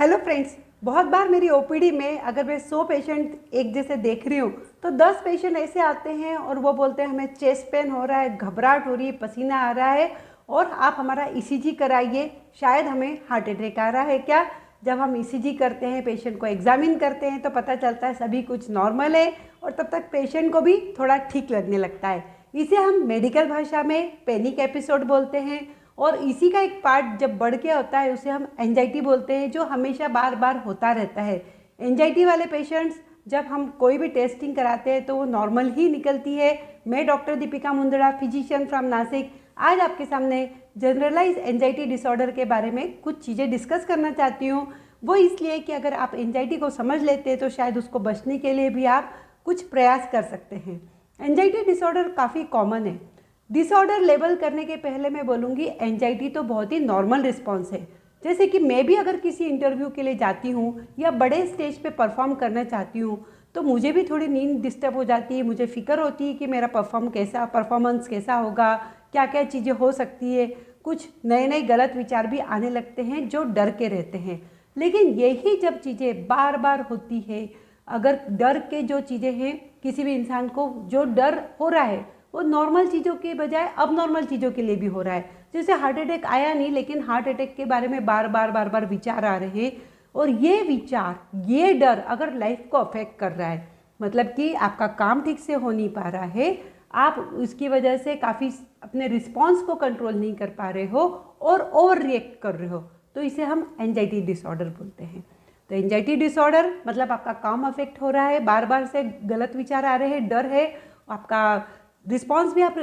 Hello friends, बहुत बार मेरी OPD में अगर मैं 100 पेशेंट एक जैसे देख रही हूँ तो 10 पेशेंट ऐसे आते हैं और वो बोलते हैं हमें चेस्ट पेन हो रहा है, घबराहट हो रही है, पसीना आ रहा है और आप हमारा ईसीजी कराइए, शायद हमें हार्ट अटैक आ रहा है क्या। जब हम ईसीजी करते हैं, पेशेंट को एग्जामिन करते हैं तो पता चलता है सभी कुछ नॉर्मल है और तब तक पेशेंट को भी थोड़ा ठीक लगने लगता है। इसे हम मेडिकल भाषा में पैनिक एपिसोड बोलते हैं और इसी का एक पार्ट जब बढ़ के होता है उसे हम एंजाइटी बोलते हैं, जो हमेशा बार बार होता रहता है। एंजाइटी वाले पेशेंट्स जब हम कोई भी टेस्टिंग कराते हैं तो वो नॉर्मल ही निकलती है। मैं doctor Deepika Mundada, physician from Nashik, आज आपके सामने जनरलाइज एंजाइटी डिसऑर्डर के बारे में कुछ चीज़ें डिस्कस करना चाहती हूँ। वो इसलिए कि अगर आप एंजाइटी को समझ लेते हैं तो शायद उसको बचने के लिए भी आप कुछ प्रयास कर सकते हैं। एंजाइटी डिसऑर्डर काफ़ी कॉमन है। डिसऑर्डर लेबल करने के पहले मैं बोलूँगी एंजाइटी तो बहुत ही नॉर्मल रिस्पॉन्स है। जैसे कि मैं भी अगर किसी इंटरव्यू के लिए जाती हूँ या बड़े स्टेज पे परफॉर्म करना चाहती हूँ तो मुझे भी थोड़ी नींद डिस्टर्ब हो जाती है, मुझे फिक्र होती है कि मेरा परफॉर्मेंस कैसा होगा, क्या क्या चीज़ें हो सकती है, कुछ नए नए गलत विचार भी आने लगते हैं जो डर के रहते हैं। लेकिन यही जब चीज़ें बार बार होती है, अगर डर के जो चीज़ें हैं, किसी भी इंसान को जो डर हो रहा है वो नॉर्मल चीज़ों के बजाय अब नॉर्मल चीज़ों के लिए भी हो रहा है। जैसे हार्ट अटैक आया नहीं लेकिन हार्ट अटैक के बारे में बार बार विचार आ रहे हैं और ये विचार, ये डर अगर लाइफ को अफेक्ट कर रहा है, मतलब कि आपका काम ठीक से हो नहीं पा रहा है, आप उसकी वजह से काफ़ी अपने रिस्पॉन्स को कंट्रोल नहीं कर पा रहे हो और ओवर रिएक्ट कर रहे हो, तो इसे हम एंजाइटी डिसऑर्डर बोलते हैं। तो एंजाइटी डिसऑर्डर मतलब आपका काम अफेक्ट हो रहा है, बार बार से गलत विचार आ रहे हैं, डर है, आपका रिस्पॉन्स भी आप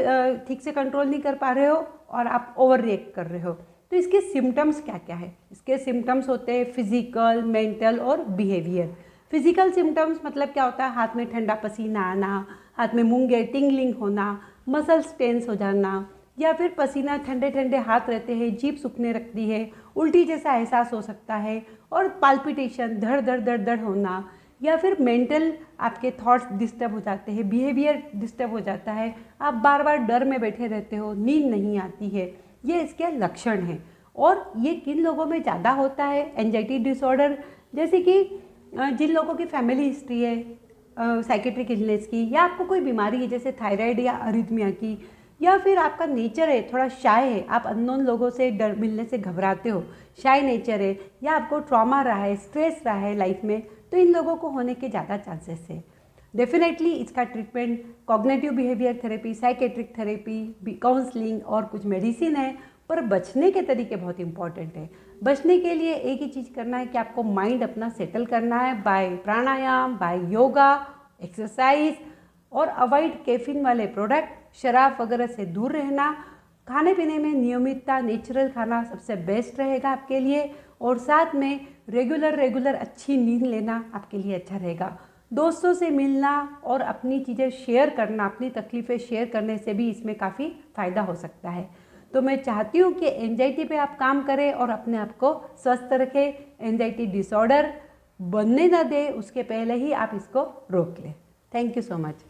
ठीक से कंट्रोल नहीं कर पा रहे हो और आप ओवर रिएक्ट कर रहे हो। तो इसके सिम्टम्स क्या क्या है? इसके सिम्टम्स होते हैं फिजिकल, मेंटल और बिहेवियर। फिजिकल सिम्टम्स मतलब क्या होता है? हाथ में ठंडा पसीना आना, हाथ में मूंगे टिंगलिंग होना, मसल्स टेंस हो जाना, या फिर पसीना ठंडे ठंडे हाथ रहते हैं, जीभ सूखने लगती है, उल्टी जैसा एहसास हो सकता है और पाल्पिटेशन, धड़ धड़ धड़ धड़ होना, या फिर मेंटल आपके थॉट्स डिस्टर्ब हो जाते हैं, बिहेवियर डिस्टर्ब हो जाता है, आप बार बार डर में बैठे रहते हो, नींद नहीं आती है, ये इसके लक्षण हैं। और ये किन लोगों में ज़्यादा होता है एंजाइटी डिसऑर्डर? जैसे कि जिन लोगों की फैमिली हिस्ट्री है साइकेट्रिक इलनेस की, या आपको कोई बीमारी है जैसे थायराइड या अरिथमिया की, या फिर आपका नेचर है थोड़ा शाय है, आप अननोन लोगों से डर मिलने से घबराते हो, शाय नेचर है, या आपको ट्रॉमा रहा है, स्ट्रेस रहा है लाइफ में, तो इन लोगों को होने के ज़्यादा चांसेस है। डेफिनेटली इसका treatment cognitive behaviour therapy, psychiatric therapy, counselling और कुछ मेडिसिन है, पर बचने के तरीके बहुत इंपॉर्टेंट है। बचने के लिए एक ही चीज़ करना है कि आपको माइंड अपना सेटल करना है बाय प्राणायाम, बाय योगा, एक्सरसाइज, और अवॉइड कैफीन वाले प्रोडक्ट, शराब वगैरह से दूर रहना, खाने पीने में नियमितता, नेचुरल खाना सबसे बेस्ट रहेगा आपके लिए, और साथ में रेगुलर अच्छी नींद लेना आपके लिए अच्छा रहेगा। दोस्तों से मिलना और अपनी चीज़ें शेयर करना, अपनी तकलीफ़ें शेयर करने से भी इसमें काफ़ी फ़ायदा हो सकता है। तो मैं चाहती हूँ कि एंजाइटी पे आप काम करें और अपने आप को स्वस्थ रखें, एंजाइटी डिसऑर्डर बनने ना दें, उसके पहले ही आप इसको रोक लें। Thank you so much.